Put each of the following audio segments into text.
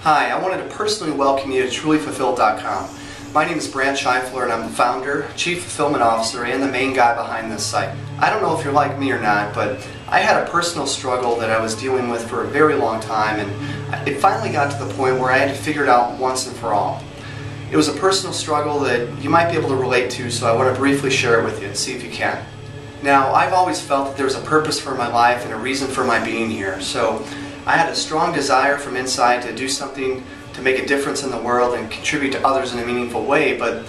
Hi, I wanted to personally welcome you to TrulyFulfilled.com. My name is Brant Scheifler and I'm the founder, Chief Fulfillment Officer, and the main guy behind this site. I don't know if you're like me or not, but I had a personal struggle that I was dealing with for a very long time, and it finally got to the point where I had to figure it out once and for all. It was a personal struggle that you might be able to relate to, so I want to briefly share it with you and see if you can. Now, I've always felt that there was a purpose for my life and a reason for my being here, so I had a strong desire from inside to do something to make a difference in the world and contribute to others in a meaningful way, but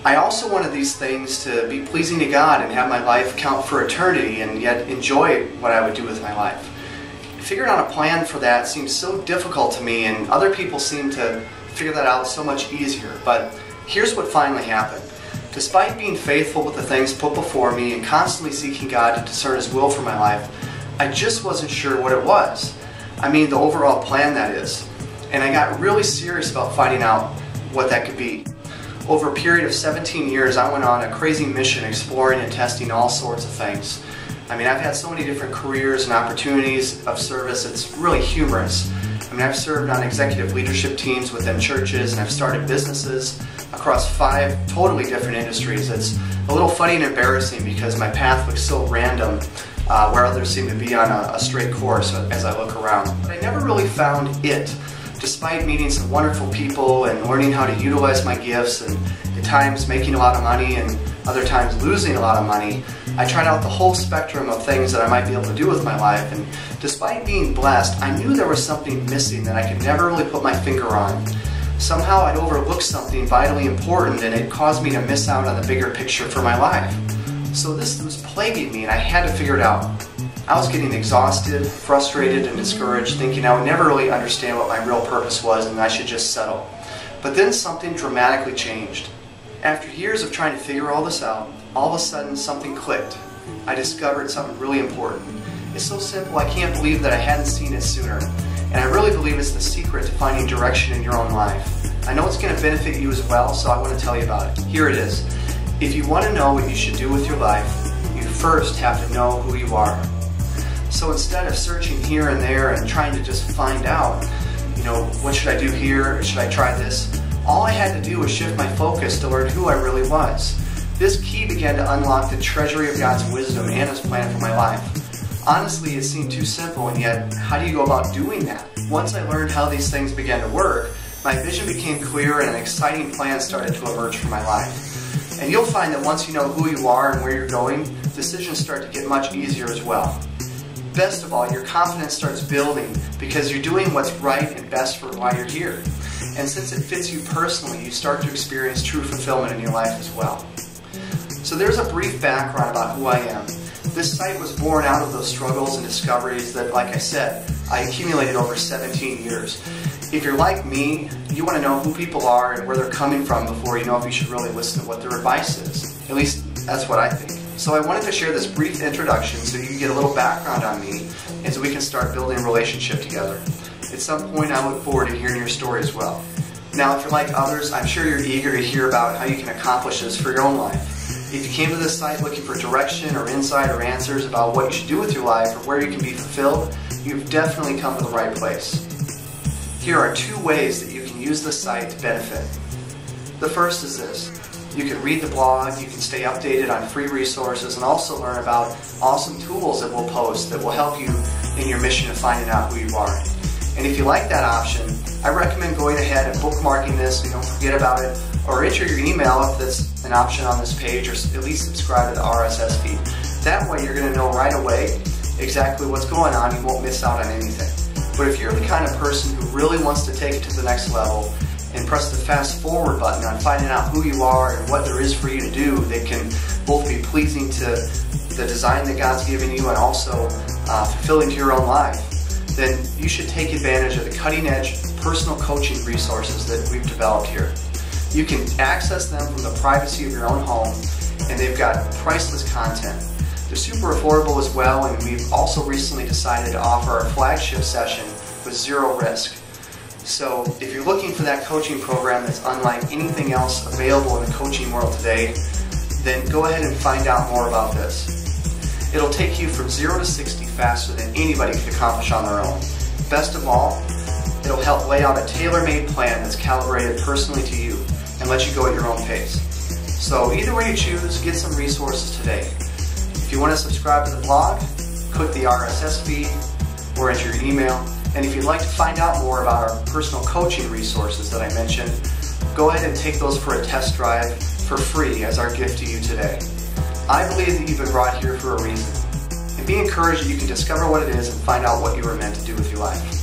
I also wanted these things to be pleasing to God and have my life count for eternity and yet enjoy what I would do with my life. Figuring out a plan for that seemed so difficult to me, and other people seemed to figure that out so much easier, but here's what finally happened. Despite being faithful with the things put before me and constantly seeking God to discern His will for my life, I just wasn't sure what it was. I mean, the overall plan, that is. And I got really serious about finding out what that could be. Over a period of 17 years, I went on a crazy mission exploring and testing all sorts of things. I mean, I've had so many different careers and opportunities of service, it's really humorous. I mean, I've served on executive leadership teams within churches, and I've started businesses across 5 totally different industries. It's a little funny and embarrassing because my path looks so random, where others seem to be on a straight course as I look around. But I never really found it, despite meeting some wonderful people and learning how to utilize my gifts, and at times making a lot of money and other times losing a lot of money. I tried out the whole spectrum of things that I might be able to do with my life, and despite being blessed, I knew there was something missing that I could never really put my finger on. Somehow I'd overlooked something vitally important, and it caused me to miss out on the bigger picture for my life. So this was plaguing me, and I had to figure it out. I was getting exhausted, frustrated, and discouraged, thinking I would never really understand what my real purpose was and I should just settle. But then something dramatically changed. After years of trying to figure all this out, all of a sudden something clicked. I discovered something really important. It's so simple I can't believe that I hadn't seen it sooner. And I really believe it's the secret to finding direction in your own life. I know it's going to benefit you as well, so I want to tell you about it. Here it is. If you want to know what you should do with your life, you first have to know who you are. So instead of searching here and there and trying to just find out, what should I do here, or should I try this? All I had to do was shift my focus to learn who I really was. This key began to unlock the treasury of God's wisdom and His plan for my life. Honestly, it seemed too simple, and yet, how do you go about doing that? Once I learned how these things began to work, my vision became clear and an exciting plan started to emerge for my life. And you'll find that once you know who you are and where you're going, decisions start to get much easier as well. Best of all, your confidence starts building because you're doing what's right and best for why you're here. And since it fits you personally, you start to experience true fulfillment in your life as well. So there's a brief background about who I am. This site was born out of those struggles and discoveries that, like I said, I accumulated over 17 years. If you're like me, you want to know who people are and where they're coming from before you know if you should really listen to what their advice is. At least, that's what I think. So I wanted to share this brief introduction so you can get a little background on me and so we can start building a relationship together. At some point, I look forward to hearing your story as well. Now, if you're like others, I'm sure you're eager to hear about how you can accomplish this for your own life. If you came to this site looking for direction or insight or answers about what you should do with your life or where you can be fulfilled, you've definitely come to the right place. Here are 2 ways that you can use the site to benefit. The first is this. You can read the blog, you can stay updated on free resources, and also learn about awesome tools that we'll post that will help you in your mission of finding out who you are. And if you like that option, I recommend going ahead and bookmarking this so you don't forget about it, or enter your email if that's an option on this page, or at least subscribe to the RSS feed. That way you're going to know right away exactly what's going on, you won't miss out on anything. But if you're the kind of person who really wants to take it to the next level and press the fast forward button on finding out who you are and what there is for you to do that can both be pleasing to the design that God's given you and also fulfilling to your own life, then you should take advantage of the cutting-edge personal coaching resources that we've developed here. You can access them from the privacy of your own home, and they've got priceless content. They're super affordable as well, and we've also recently decided to offer our flagship session with 0 risk. So if you're looking for that coaching program that's unlike anything else available in the coaching world today, then go ahead and find out more about this. It'll take you from 0 to 60 faster than anybody could accomplish on their own. Best of all, It'll help lay out a tailor-made plan that's calibrated personally to you and let you go at your own pace. So either way you choose, get some resources today. If you want to subscribe to the blog, click the RSS feed or enter your email. And if you'd like to find out more about our personal coaching resources that I mentioned, go ahead and take those for a test drive for free as our gift to you today. I believe that you've been brought here for a reason. And be encouraged that you can discover what it is and find out what you were meant to do with your life.